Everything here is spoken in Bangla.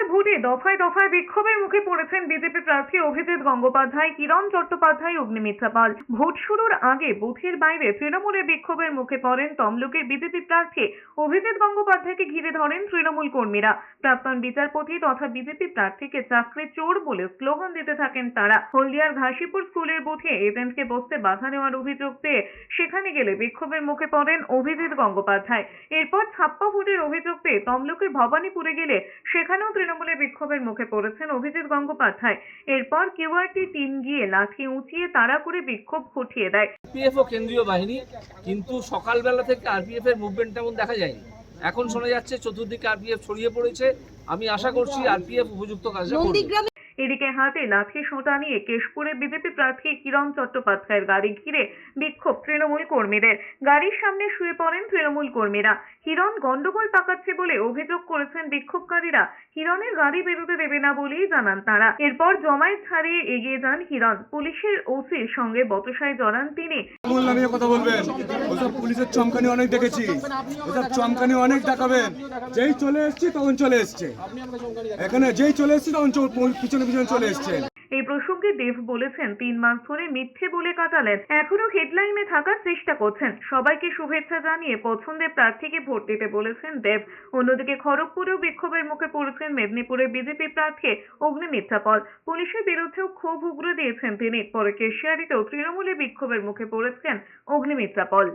লোকসভার ভোটে দফায় দফায় বিক্ষোভের মুখে পড়েছেন বিজেপি প্রার্থী অভিজিৎ গঙ্গোপাধ্যায়, কিরণ চট্টোপাধ্যায়, অগ্নিমিত্রা পাল। ভোট শুরুর আগে বুথের বাইরে তৃণমূলের বিক্ষোভের মুখে পড়েন তমলুকের বিজেপি প্রার্থী অভিজিৎ গঙ্গোপাধ্যায়কে ঘিরে ধরেন তৃণমূল কর্মীরা। প্রাক্তন বিচারপতি তথা বিজেপি প্রার্থীকে চাকরি চোর বলে স্লোগান দিতে থাকেন তারা। হলদিয়ার ঘাসিপুর স্কুলের বুথে এজেন্টকে বসতে বাধা দেওয়ার অভিযোগ পেয়ে সেখানে গেলে বিক্ষোভের মুখে পড়েন অভিজিৎ গঙ্গোপাধ্যায়। এরপর ছাপ্পা ভোটের অভিযোগ পেয়ে তমলুকের ভবানীপুরে গেলে সেখানেও তৃণমূলের বিক্ষোভের মুখে পড়েছেন অভিজিৎ গঙ্গোপাধ্যায়। এরপর কিউআরটি টিম গিয়ে লাঠি উঁচিয়ে তাড়া করে বিক্ষোভ ঘটিয়ে দেয়। আরপিএফ ও কেন্দ্রীয় বাহিনী, কিন্তু সকালবেলা থেকে আরপিএফ এর মুভমেন্ট তেমন দেখা যায়নি। এখন শোনা যাচ্ছে চতুর্দিকে আরপিএফ ছড়িয়ে পড়েছে। আমি আশা করছি আরপিএফ উপযুক্ত কাজ করবে। এদিকে হাতে লাঠি সোঁটা নিয়ে কেশপুরে বিজেপি প্রার্থী কিরণ চট্টোপাধ্যায়ের গাড়ি ঘিরে বিক্ষোভ তৃণমূল কর্মীদের। গাড়ির সামনে শুয়ে পড়েন তৃণমূল কর্মীরা। হিরণ গন্ডগোল পাকাচ্ছে বলে অভিযোগ করেছেন বিক্ষোভকারীরা। হিরণের গাড়ি বেরোতে দেবে না বলেই জানান তারা। এরপর জমায়েত ছাড়িয়ে এগিয়ে যান হিরণ। পুলিশের ওসির সঙ্গে বচসায় জড়ান তিনি। কথা বলবেন, ওসব পুলিশের চমকানি অনেক দেখেছি, ওসব চমকানি অনেক দেখাবেন। যেই চলে এসছি তখন চলে এসছে, এখানে যেই চলে এসছি তখন পিছনে পিছনে চলে এসছে। এই প্রসঙ্গে দেব বলেছেন 3 মাস ধরে মিথ্যে বলে কাটালেন, এখনো হেডলাইনে থাকার চেষ্টা করছেন। সবাইকে শুভেচ্ছা জানিয়ে পছন্দের প্রার্থীকে ভোট দিতে বলেছেন দেব। অন্যদিকে খড়গপুরেও বিক্ষোভের মুখে পড়েছেন মেদিনীপুরের বিজেপি প্রার্থী অগ্নিমিত্রা পাল। পুলিশের বিরুদ্ধেও ক্ষোভ উগরে দিয়েছেন তিনি। পরে কেশিয়ারিতেও তৃণমূলের বিক্ষোভের মুখে পড়েছেন অগ্নিমিত্রা পাল।